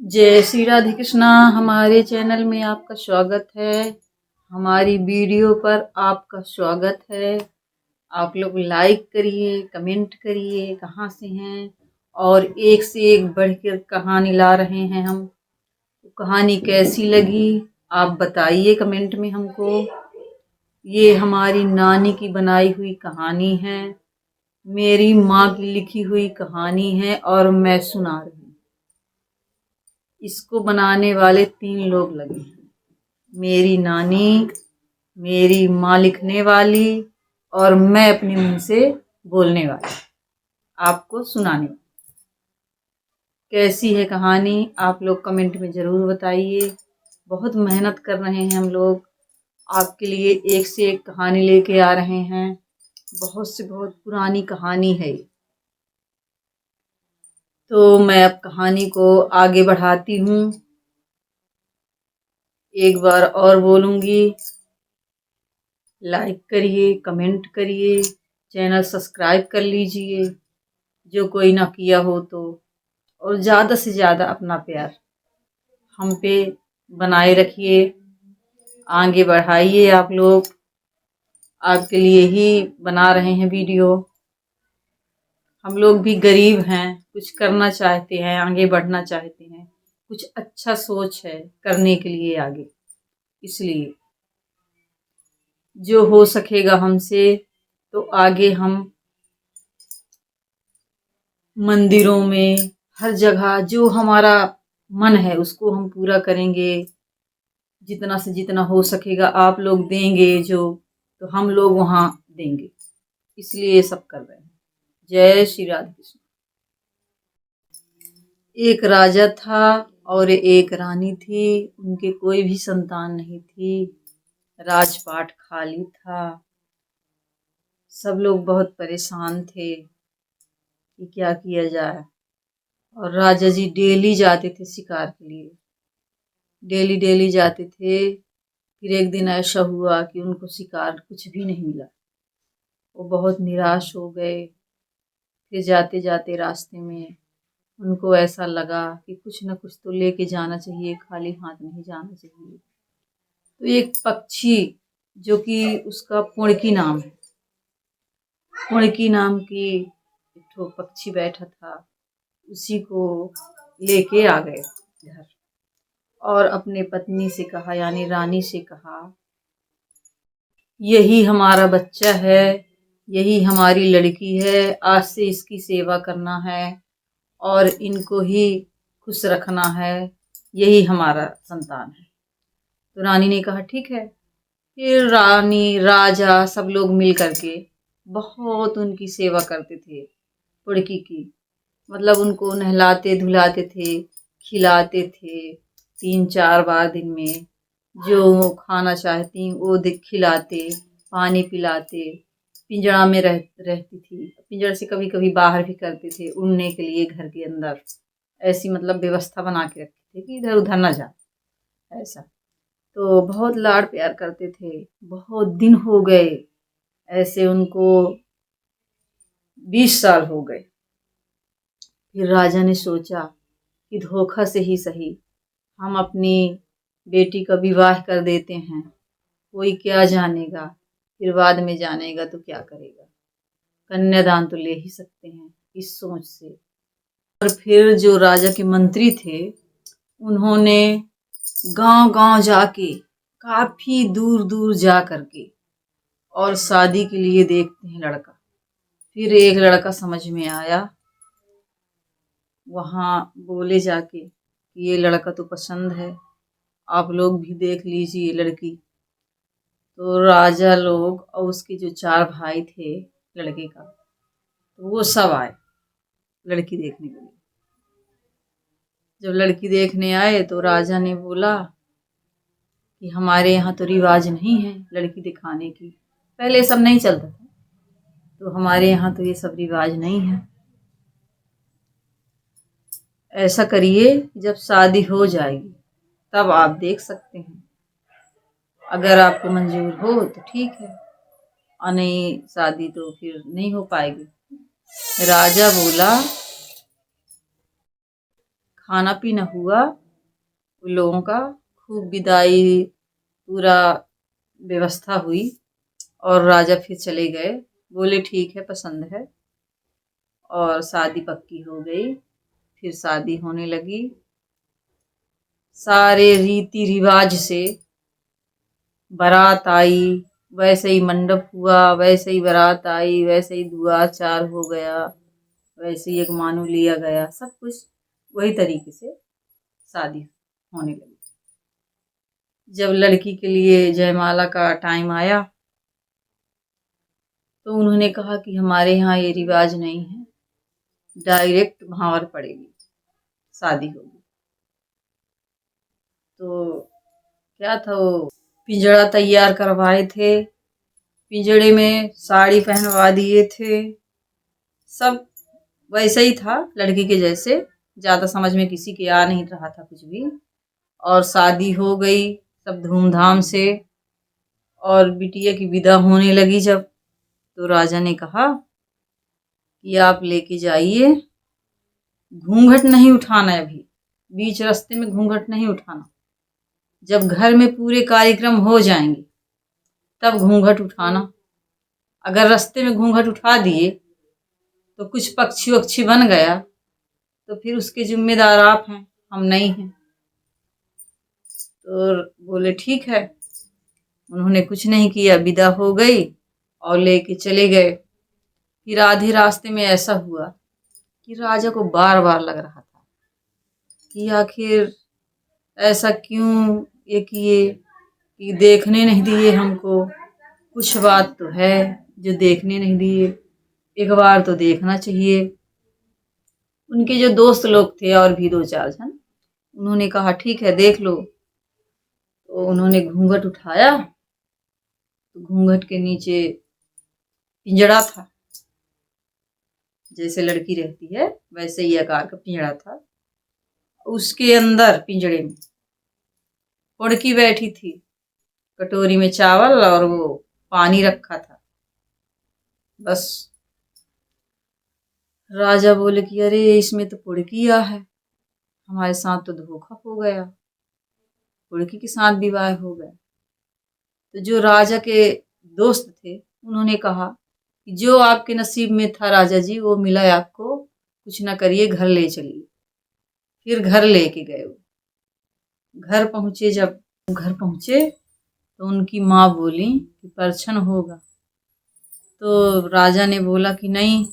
जय श्री राधे कृष्णा। हमारे चैनल में आपका स्वागत है। हमारी वीडियो पर आपका स्वागत है। आप लोग लाइक करिए, कमेंट करिए कहाँ से हैं, और एक से एक बढ़कर कहानी ला रहे हैं हम। तो कहानी कैसी लगी आप बताइए कमेंट में हमको। ये हमारी नानी की बनाई हुई कहानी है, मेरी माँ की लिखी हुई कहानी है और मैं सुना रही हूँ। इसको बनाने वाले 3 लोग लगे हैं, मेरी नानी, मेरी माँ लिखने वाली और मैं अपने मुंह से बोलने वाली, आपको सुनाने वाली। कैसी है कहानी आप लोग कमेंट में ज़रूर बताइए। बहुत मेहनत कर रहे हैं हम लोग, आपके लिए एक से एक कहानी लेके आ रहे हैं। बहुत से बहुत पुरानी कहानी है। तो मैं अब कहानी को आगे बढ़ाती हूँ। एक बार और बोलूँगी, लाइक करिए, कमेंट करिए, चैनल सब्सक्राइब कर लीजिए जो कोई ना किया हो तो, और ज़्यादा से ज़्यादा अपना प्यार हम पे बनाए रखिए, आगे बढ़ाइए। आप लोग, आपके लिए ही बना रहे हैं वीडियो। हम लोग भी गरीब हैं, कुछ करना चाहते हैं, आगे बढ़ना चाहते हैं, कुछ अच्छा सोच है करने के लिए आगे, इसलिए जो हो सकेगा हमसे तो आगे हम मंदिरों में, हर जगह जो हमारा मन है उसको हम पूरा करेंगे। जितना से जितना हो सकेगा आप लोग देंगे जो, तो हम लोग वहाँ देंगे, इसलिए ये सब कर रहे हैं। जय श्री राधे कृष्ण। एक राजा था और एक रानी थी, उनके कोई भी संतान नहीं थी। राजपाट खाली था। सब लोग बहुत परेशान थे कि क्या किया जाए। और राजा जी डेली जाते थे शिकार के लिए, डेली डेली जाते थे। फिर एक दिन ऐसा हुआ कि उनको शिकार कुछ भी नहीं मिला। वो बहुत निराश हो गए। फिर जाते जाते रास्ते में उनको ऐसा लगा कि कुछ न कुछ तो लेके जाना चाहिए, खाली हाथ नहीं जाना चाहिए। तो एक पक्षी, जो कि उसका पुणकी नाम है, पुणकी नाम की एक ठो पक्षी बैठा था, उसी को लेके आ गए घर और अपने पत्नी से कहा, यानी रानी से कहा, यही हमारा बच्चा है, यही हमारी लड़की है, आज से इसकी सेवा करना है और इनको ही खुश रखना है, यही हमारा संतान है। तो रानी ने कहा ठीक है। फिर रानी, राजा, सब लोग मिल करके बहुत उनकी सेवा करते थे, पुड़की की। मतलब उनको नहलाते धुलाते थे, खिलाते थे 3-4 बार दिन में, जो वो खाना चाहती वो खिलाते, पानी पिलाते। पिंजड़ा में रहती थी, पिंजड़े से कभी कभी बाहर भी करते थे उड़ने के लिए घर के अंदर। ऐसी मतलब व्यवस्था बना के रखते थे कि इधर उधर ना जाए, ऐसा। तो बहुत लाड़ प्यार करते थे। बहुत दिन हो गए ऐसे, उनको 20 साल हो गए। फिर राजा ने सोचा कि धोखा से ही सही हम अपनी बेटी का विवाह कर देते हैं, कोई क्या जानेगा, फिर बाद में जानेगा तो क्या करेगा, कन्यादान तो ले ही सकते हैं, इस सोच से। और फिर जो राजा के मंत्री थे, उन्होंने गांव गांव जाके, काफी दूर दूर जा करके, और शादी के लिए देखते हैं लड़का। फिर एक लड़का समझ में आया, वहाँ बोले जाके कि ये लड़का तो पसंद है, आप लोग भी देख लीजिए लड़की। तो राजा लोग और उसके जो 4 भाई थे लड़के का, तो वो सब आए लड़की देखने के लिए। जब लड़की देखने आए तो राजा ने बोला कि हमारे यहाँ तो रिवाज नहीं है लड़की दिखाने की, पहले सब नहीं चलता था, तो हमारे यहाँ तो ये सब रिवाज नहीं है। ऐसा करिए, जब शादी हो जाएगी तब आप देख सकते हैं, अगर आपको मंजूर हो तो ठीक है, और नहीं शादी तो फिर नहीं हो पाएगी। राजा बोला, खाना पीना हुआ उन लोगों का, खूब विदाई, पूरा व्यवस्था हुई और राजा फिर चले गए। बोले ठीक है, पसंद है, और शादी पक्की हो गई। फिर शादी होने लगी, सारे रीति रिवाज से बारात आई, वैसे ही मंडप हुआ, वैसे ही बारात आई, वैसे ही दुआ चार हो गया, वैसे ही एक मानू लिया गया, सब कुछ वही तरीके से शादी होने लगी। जब लड़की के लिए जयमाला का टाइम आया तो उन्होंने कहा कि हमारे यहाँ ये रिवाज नहीं है, डायरेक्ट भांवर पड़ेगी, शादी होगी। तो क्या था, वो पिंजड़ा तैयार करवाए थे, पिंजड़े में साड़ी पहनवा दिए थे, सब वैसे ही था लड़की के जैसे, ज्यादा समझ में किसी के आ नहीं रहा था कुछ भी। और शादी हो गई सब धूमधाम से, और बिटिया की विदा होने लगी जब, तो राजा ने कहा कि आप लेके जाइए, घूंघट नहीं उठाना है अभी, बीच रास्ते में घूंघट नहीं उठाना, जब घर में पूरे कार्यक्रम हो जाएंगे तब घूंघट उठाना। अगर रास्ते में घूंघट उठा दिए तो कुछ पक्षी वक्षी बन गया तो फिर उसके जिम्मेदार आप हैं, हम नहीं हैं। तो बोले ठीक है। उन्होंने कुछ नहीं किया, विदा हो गई और लेके चले गए। फिर आधे रास्ते में ऐसा हुआ कि राजा को बार बार लग रहा था कि आखिर ऐसा क्यों ये किए, कि देखने नहीं दिए हमको, कुछ बात तो है जो देखने नहीं दिए, एक बार तो देखना चाहिए। उनके जो दोस्त लोग थे और भी दो चार जन, उन्होंने कहा ठीक है देख लो। तो उन्होंने घूंघट उठाया तो घूंघट के नीचे पिंजड़ा था, जैसे लड़की रहती है वैसे ही आकार का पिंजड़ा था। उसके अंदर पिंजड़े में हुड़की बैठी थी, कटोरी में चावल और वो पानी रखा था। बस राजा बोले कि अरे इसमें तो पुड़किया है, हमारे साथ तो धोखा हो गया, पुड़की के साथ विवाह हो गया। तो जो राजा के दोस्त थे उन्होंने कहा कि जो आपके नसीब में था राजा जी वो मिला है आपको, कुछ ना करिए, घर ले चलिए। फिर घर लेके गए। वो घर पहुंचे, जब घर पहुंचे तो उनकी माँ बोली कि परछन होगा। तो राजा ने बोला कि नहीं,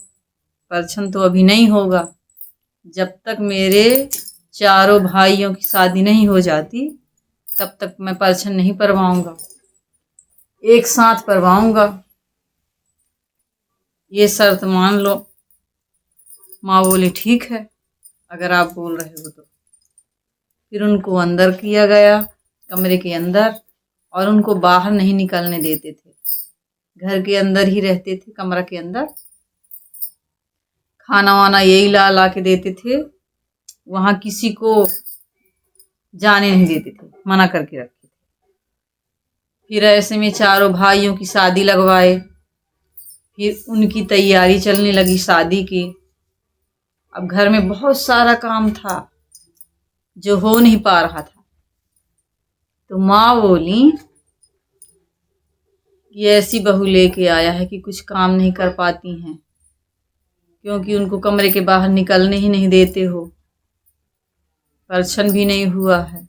परछन तो अभी नहीं होगा, जब तक मेरे चारों भाइयों की शादी नहीं हो जाती तब तक मैं परछन नहीं परवाऊंगा, एक साथ परवाऊंगा, ये शर्त मान लो। माँ बोली ठीक है अगर आप बोल रहे हो तो। फिर उनको अंदर किया गया, कमरे के अंदर, और उनको बाहर नहीं निकलने देते थे, घर के अंदर ही रहते थे, कमरा के अंदर। खाना वाना यही ला ला के देते थे, वहां किसी को जाने नहीं देते थे, मना करके रखते थे। फिर ऐसे में चारों भाइयों की शादी लगवाए, फिर उनकी तैयारी चलने लगी शादी की। अब घर में बहुत सारा काम था जो हो नहीं पा रहा था। तो माँ बोली ये ऐसी बहू लेके आया है कि कुछ काम नहीं कर पाती हैं, क्योंकि उनको कमरे के बाहर निकलने ही नहीं देते हो, परछन भी नहीं हुआ है,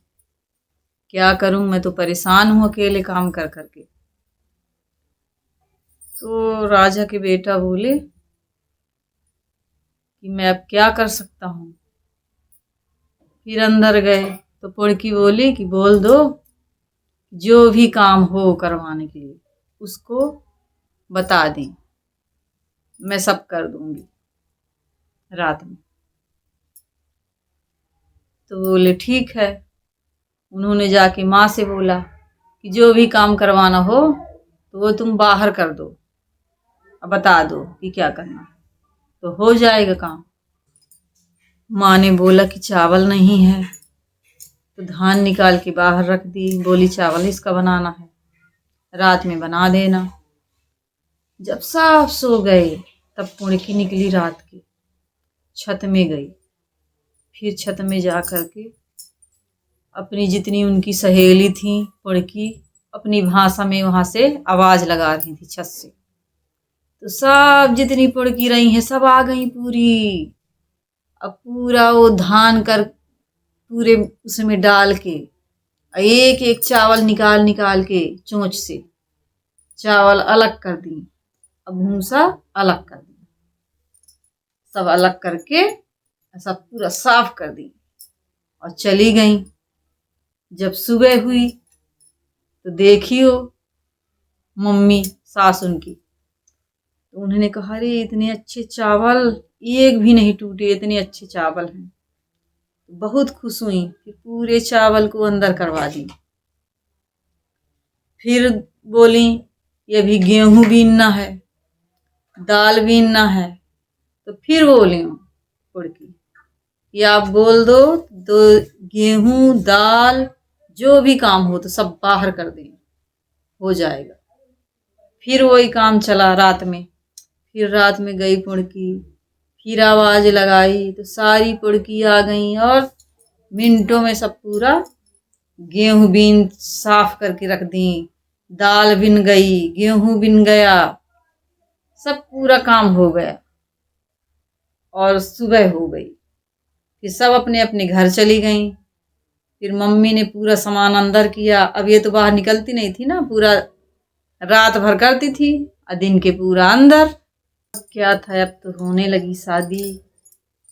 क्या करूं, मैं तो परेशान हूं अकेले काम कर करके। तो राजा के बेटा बोले कि मैं अब क्या कर सकता हूं। फिर अंदर गए तो पुड़की बोली कि बोल दो, जो भी काम हो करवाने के लिए उसको बता दें, मैं सब कर दूंगी रात में। तो बोले ठीक है। उन्होंने जाके माँ से बोला कि जो भी काम करवाना हो तो वो तुम बाहर कर दो, अब बता दो कि क्या करना है, तो हो जाएगा काम। माँ ने बोला कि चावल नहीं है, तो धान निकाल के बाहर रख दी, बोली चावल इसका बनाना है, रात में बना देना। जब साफ सो गए तब पुड़की निकली रात की, छत में गई, फिर छत में जा करके अपनी जितनी उनकी सहेली थी पुड़की, अपनी भाषा में वहां से आवाज लगा रही थी छत से। तो सब जितनी पुड़की रही हैं सब आ गई पूरी। अब पूरा वो धान कर पूरे उसमें डाल के एक एक चावल निकाल निकाल के चोंच से चावल अलग कर दी, अब भूसा अलग कर दी, सब अलग करके सब पूरा साफ कर दी और चली गई। जब सुबह हुई तो देखियो मम्मी सास उनकी, तो उन्होंने कहा अरे इतने अच्छे चावल, एक भी नहीं टूटे, इतने अच्छे चावल हैं। बहुत खुश हुई, फिर पूरे चावल को अंदर करवा दी। फिर बोली ये भी गेहूं बीनना है, दाल बीनना है। तो फिर बोली पुड़की कि आप बोल दो तो गेहूं दाल जो भी काम हो तो सब बाहर कर दें, हो जाएगा। फिर वही काम चला रात में। फिर रात में गई पुड़की, फिर आवाज लगाई तो सारी पुड़की आ गई और मिनटों में सब पूरा गेहूं बीन साफ करके रख दी, दाल बिन गई, गेहूं बिन गया, सब पूरा काम हो गया और सुबह हो गई। फिर सब अपने अपने घर चली गईं। फिर मम्मी ने पूरा सामान अंदर किया। अब ये तो बाहर निकलती नहीं थी ना, पूरा रात भर करती थी और दिन के पूरा अंदर। क्या था, अब तो होने लगी शादी,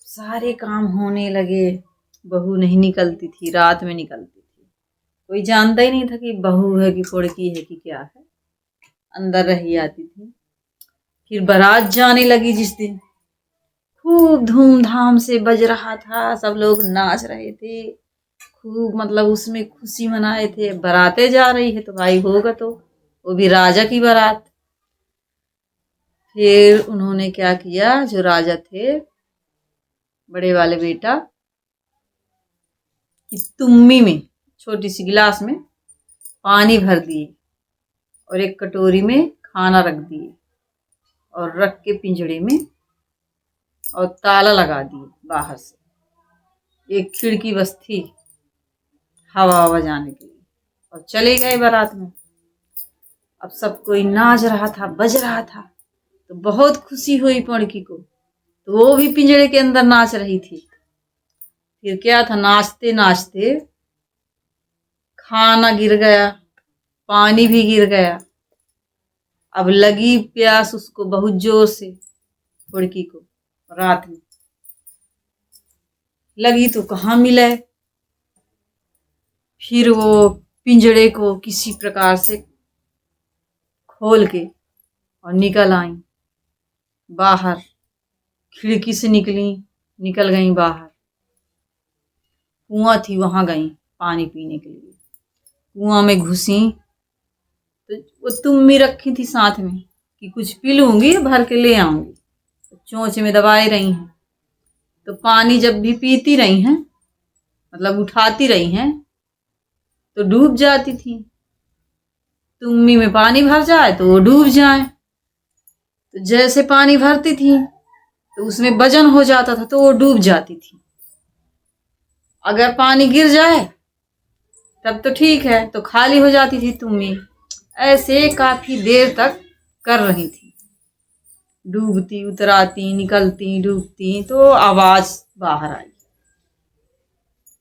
सारे काम होने लगे। बहू नहीं निकलती थी, रात में निकलती थी। कोई जानता ही नहीं था कि बहू है कि पुड़की है कि क्या है, अंदर रही आती थी। फिर बारात जाने लगी जिस दिन, खूब धूमधाम से बज रहा था, सब लोग नाच रहे थे खूब, मतलब उसमें खुशी मनाए थे। बारातें जा रही है तो भाई होगा, तो वो भी राजा की बारात। फिर उन्होंने क्या किया, जो राजा थे बड़े वाले बेटा, कि तुम्मी में छोटी सी गिलास में पानी भर दिए और एक कटोरी में खाना रख दिए और रख के पिंजड़े में और ताला लगा दिए बाहर से। एक खिड़की बस थी हवा हवा जाने के लिए, और चले गए बारात में। अब सब कोई नाच रहा था, बज रहा था, तो बहुत खुशी हुई पुड़की को, तो वो भी पिंजड़े के अंदर नाच रही थी। फिर क्या था, नाचते नाचते खाना गिर गया, पानी भी गिर गया। अब लगी प्यास उसको बहुत जोर से, पुड़की को रात में लगी तो कहाँ मिले। फिर वो पिंजड़े को किसी प्रकार से खोल के और निकल आई बाहर, खिड़की से निकल गई बाहर। कुआं थी, वहां गई पानी पीने के लिए। कुआं में घुसी तो वो तुम्मी रखी थी साथ में कि कुछ पी लूंगी, भर के ले आऊंगी। तो चोंच में दबाए रही हैं, तो पानी जब भी पीती रही हैं, मतलब उठाती रही हैं, तो डूब जाती थी। तुम्मी में पानी भर जाए तो वो डूब जाए। तो जैसे पानी भरती थी तो उसमें वजन हो जाता था, तो वो डूब जाती थी। अगर पानी गिर जाए तब तो ठीक है, तो खाली हो जाती थी तुम्मी। ऐसे काफी देर तक कर रही थी, डूबती उतराती, निकलती डूबती। तो आवाज बाहर आई,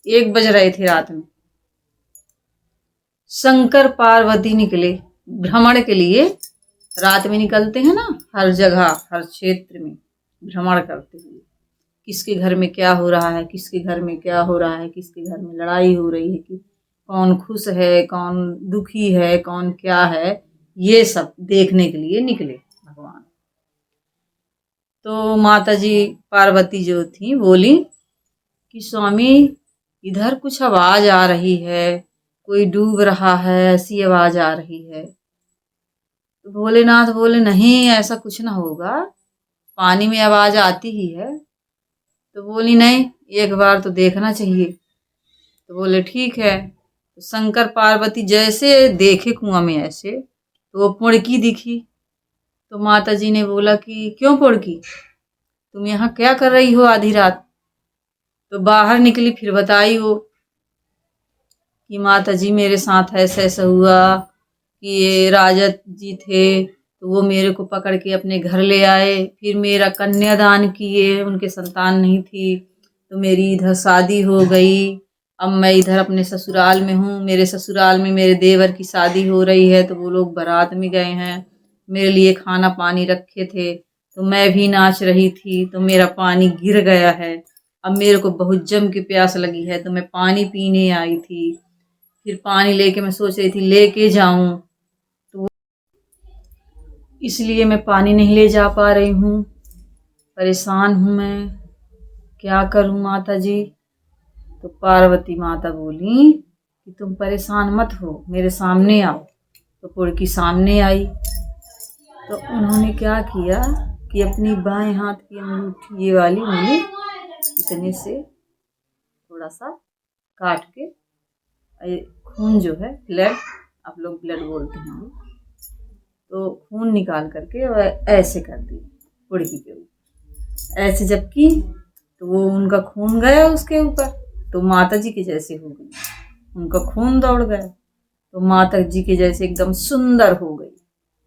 1 बज रहे थे रात में। शंकर पार्वती निकले भ्रमण के लिए। रात में निकलते हैं ना, हर जगह हर क्षेत्र में भ्रमण करते हुए, किसके घर में क्या हो रहा है, किसके घर में क्या हो रहा है, किसके घर में लड़ाई हो रही है, कि कौन खुश है, कौन दुखी है, कौन क्या है, ये सब देखने के लिए निकले भगवान। तो माता जी पार्वती जो थी बोली कि स्वामी इधर कुछ आवाज आ रही है, कोई डूब रहा है, ऐसी आवाज आ रही है। तो भोलेनाथ बोले नहीं, ऐसा कुछ ना होगा, पानी में आवाज आती ही है। तो बोली नहीं, एक बार तो देखना चाहिए। तो बोले ठीक है। तो शंकर पार्वती जैसे देखे कुआं में ऐसे, तो वो पुड़की दिखी। तो माता जी ने बोला कि क्यों पुड़की, तुम यहाँ क्या कर रही हो आधी रात। तो बाहर निकली, फिर बताई वो कि माता जी मेरे साथ ऐसा ऐसा हुआ कि ये राजा जी थे, तो वो मेरे को पकड़ के अपने घर ले आए, फिर मेरा कन्यादान किए, उनके संतान नहीं थी, तो मेरी इधर शादी हो गई। अब मैं इधर अपने ससुराल में हूँ, मेरे ससुराल में मेरे देवर की शादी हो रही है, तो वो लोग बारात में गए हैं, मेरे लिए खाना पानी रखे थे, तो मैं भी नाच रही थी, तो मेरा पानी गिर गया है। अब मेरे को बहुत जम के प्यास लगी है, तो मैं पानी पीने आई थी। फिर पानी लेके मैं सोच रही थी लेके जाऊं, तो इसलिए मैं पानी नहीं ले जा पा रही हूँ। परेशान हूँ मैं, क्या करूँ माता जी। तो पार्वती माता बोली कि तुम परेशान मत हो, मेरे सामने आओ। तो पुड़की सामने आई, तो उन्होंने क्या किया कि अपनी बाएं हाथ की अंगूठी, ये वाली उंगली, इतने से थोड़ा सा काट के, खून जो है, ब्लड, आप लोग ब्लड बोलते हैं, तो खून निकाल करके ऐसे कर दी पुड़की के ऊपर, ऐसे जब की तो वो उनका खून गया उसके ऊपर, तो माता जी के जैसे हो गई, उनका खून दौड़ गया, तो माता जी के जैसे एकदम सुंदर हो गई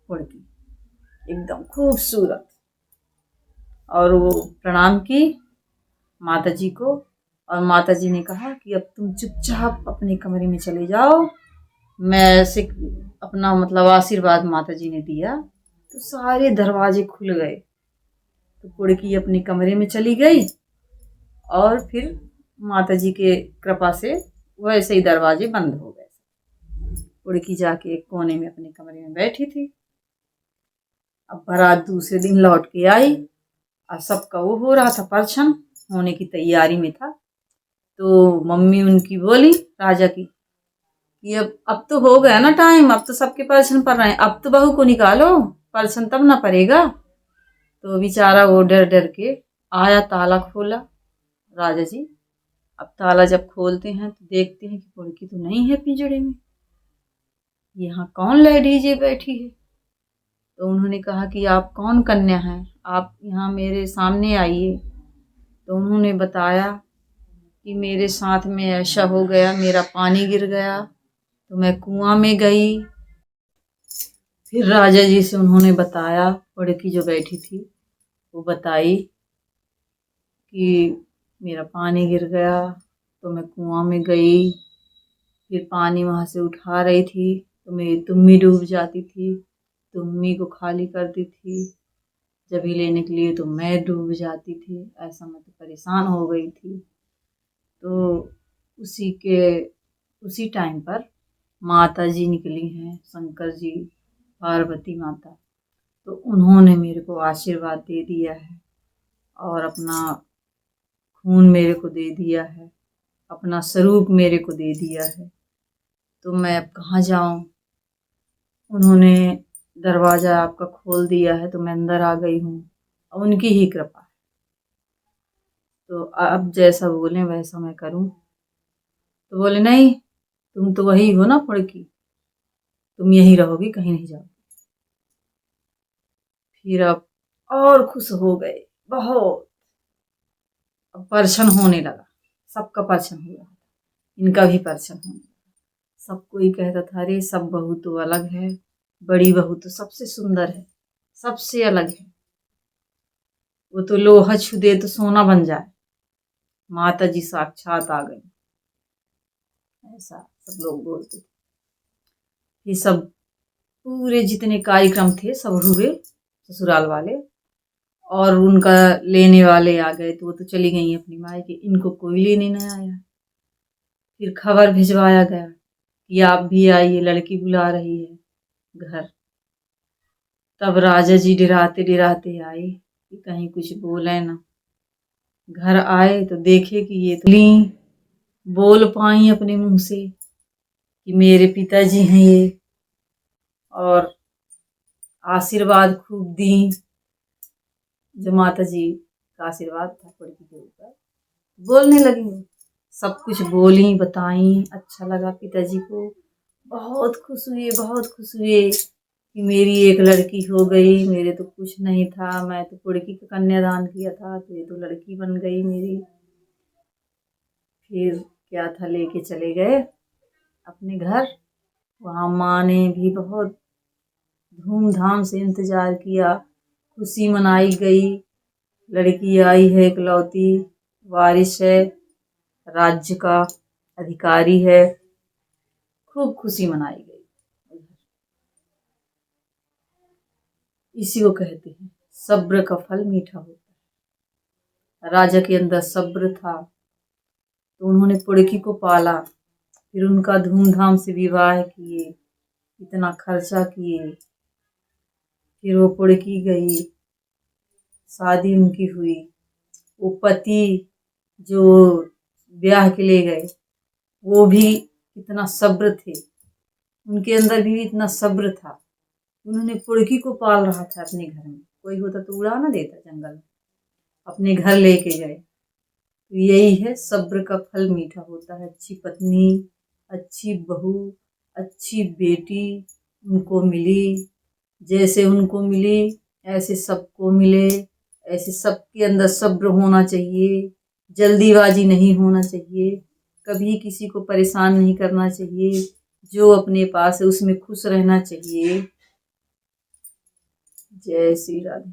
पुड़की, एकदम खूबसूरत। और वो प्रणाम की माता जी को, और माता जी ने कहा कि अब तुम चुपचाप अपने कमरे में चले जाओ। मैं ऐसे अपना मतलब आशीर्वाद माता जी ने दिया, तो सारे दरवाजे खुल गए, तो पुड़की अपने कमरे में चली गई, और फिर माता जी के कृपा से वैसे ही दरवाजे बंद हो गए। पुड़की जाके एक कोने में अपने कमरे में बैठी थी। अब बारात दूसरे दिन लौट के आई, और सबका वो हो रहा था, परछन होने की तैयारी में था। तो मम्मी उनकी बोली राजा की कि अब तो हो गया ना टाइम, अब तो सबके परछन पड़ रहे हैं, अब तो बहू को निकालो, परछन तब ना पड़ेगा। तो बेचारा वो डर डर के आया, ताला खोला राजा जी। अब ताला जब खोलते हैं तो देखते हैं कि पुड़की तो नहीं है पिंजड़े में, यहाँ कौन लेडीज बैठी है। तो उन्होंने कहा कि आप कौन कन्या हैं, आप यहाँ मेरे सामने आइए। तो उन्होंने बताया कि मेरे साथ में ऐसा हो गया, मेरा पानी गिर गया, तो मैं कुआं में गई। फिर राजा जी से उन्होंने बताया, पुड़की जो बैठी थी वो बताई कि मेरा पानी गिर गया, तो मैं कुआं में गई, फिर पानी वहाँ से उठा रही थी, तो मेरी तुम्मी डूब जाती थी, तुम्मी को खाली करती थी, जब ही लेने के लिए तो मैं डूब जाती थी, ऐसा मैं तो परेशान हो गई थी। तो उसी टाइम पर माता जी निकली हैं, शंकर जी, पार्वती माता, तो उन्होंने मेरे को आशीर्वाद दे दिया है, और अपना खून मेरे को दे दिया है, अपना स्वरूप मेरे को दे दिया है। तो मैं अब कहाँ जाऊं। उन्होंने दरवाजा आपका खोल दिया है, तो मैं अंदर आ गई हूँ, उनकी ही कृपा है। तो अब जैसा बोले वैसा मैं करूं। तो बोले नहीं, तुम तो वही हो ना पुड़की, तुम यहीं रहोगी, कहीं नहीं जाओगी। फिर अब और खुश हो गए बहुत, अब परछन होने लगा, सबका परछन हो रहा था, इनका भी परछन होने लगा। सब कोई कहता था अरे सब बहू तो अलग है, बड़ी बहू तो सबसे सुंदर है, सबसे अलग है, वो तो लोहा छू दे तो सोना बन जाए, माता जी साक्षात आ गई, ऐसा सब लोग बोलते थे। ये सब पूरे जितने कार्यक्रम थे सब हुए, ससुराल वाले और उनका लेने वाले आ गए, तो वो तो चली गई अपनी मायके, इनको कोई लेने नहीं आया। फिर खबर भिजवाया गया कि आप भी आइए, लड़की बुला रही है घर। तब राजा जी डराते डराते आए कि कहीं कुछ बोले ना। घर आए तो देखे कि ये तो बोल पाई अपने मुंह से कि मेरे पिताजी हैं ये, और आशीर्वाद खूब दी। जो माता जी का आशीर्वाद था पुड़की के ऊपर, बोलने लगी, सब कुछ बोली बताई। अच्छा लगा पिताजी को, बहुत खुश हुए, बहुत खुश हुए कि मेरी एक लड़की हो गई, मेरे तो कुछ नहीं था, मैं तो पुड़की का कन्यादान किया था, तो ये तो लड़की बन गई मेरी। फिर क्या था, लेके चले गए अपने घर। वहाँ माँ ने भी बहुत धूमधाम से इंतजार किया, खुशी मनाई गई। लड़की आई है इकलौती, वारिस है, राज्य का अधिकारी है, खूब खुशी मनाई गई। इसी को कहते हैं सब्र का फल मीठा होता है। राजा के अंदर सब्र था तो उन्होंने पुड़की को पाला, फिर उनका धूमधाम से विवाह किए, इतना खर्चा किए, फिर वो पुड़की गई, शादी उनकी हुई। वो पति जो ब्याह के लिए गए वो भी इतना सब्र थे, उनके अंदर भी इतना सब्र था। उन्होंने पुड़की को पाल रहा था अपने घर में, कोई होता तो उड़ा ना देता जंगल में, अपने घर लेके गए। तो यही है, सब्र का फल मीठा होता है। अच्छी पत्नी, अच्छी बहू, अच्छी बेटी उनको मिली, जैसे उनको मिली ऐसे सबको मिले। ऐसे सबके अंदर सब्र होना चाहिए, जल्दीबाजी नहीं होना चाहिए, कभी किसी को परेशान नहीं करना चाहिए, जो अपने पास है उसमें खुश रहना चाहिए। जय श्री राधे।